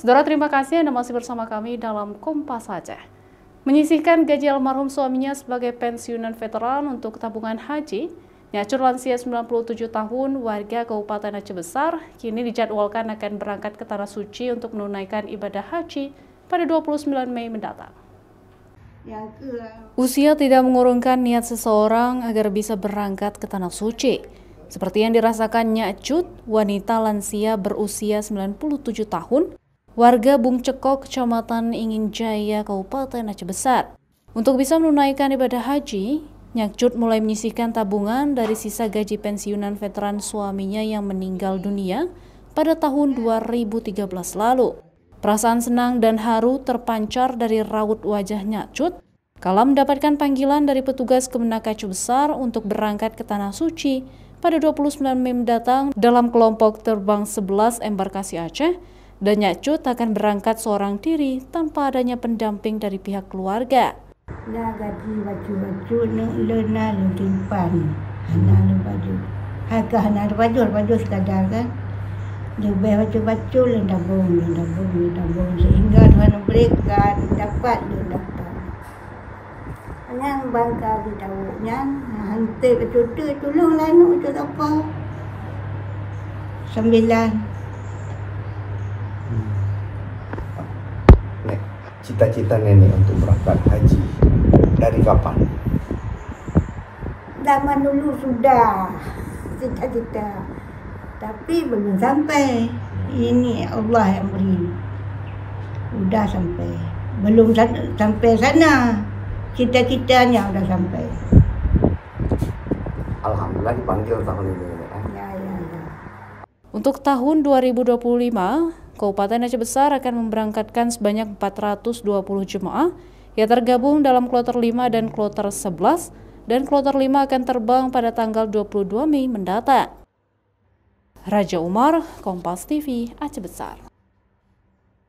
Saudara, terima kasih Anda masih bersama kami dalam Kompas Aceh. Menyisihkan gaji almarhum suaminya sebagai pensiunan veteran untuk tabungan haji, Nyacur lansia 97 tahun warga Kabupaten Aceh Besar kini dijadwalkan akan berangkat ke Tanah Suci untuk menunaikan ibadah haji pada 29 Mei mendatang. Usia tidak mengurungkan niat seseorang agar bisa berangkat ke Tanah Suci. Seperti yang dirasakan Nyak Cut, wanita lansia berusia 97 tahun, warga Bung Cekok, Kecamatan Ingin Jaya, Kabupaten Aceh Besar. Untuk bisa menunaikan ibadah haji, Nyak Cut mulai menyisihkan tabungan dari sisa gaji pensiunan veteran suaminya yang meninggal dunia pada tahun 2013 lalu. Perasaan senang dan haru terpancar dari raut wajah Nyak Cut kala mendapatkan panggilan dari petugas Kemenak Aceh Besar untuk berangkat ke Tanah Suci pada 29 Mei mendatang dalam kelompok terbang 11 embarkasi Aceh, dan Nyak Cut akan berangkat seorang diri tanpa adanya pendamping dari pihak keluarga. Nah, gaji baju-baju lena timpan, hana baju, harga hana baju sekadar kan, lebih baju-baju dabung sehingga Tuhan berikan dapat. Yang bangga di tahunya, hantar baju tolonglah nak itu apa? 9. Cita-cita nenek untuk berangkat haji dari kapan? Zaman dulu sudah cita-cita, tapi belum sampai. Ini Allah yang beri. Sudah sampai, belum sampai sana. Cita-citanya sudah sampai. Alhamdulillah dipanggil tahun ini. Ya. Untuk tahun 2025, Kabupaten Aceh Besar akan memberangkatkan sebanyak 420 jemaah yang tergabung dalam kloter 5 dan kloter 11, dan kloter 5 akan terbang pada tanggal 22 Mei mendatang. Raja Umar, Kompas TV, Aceh Besar.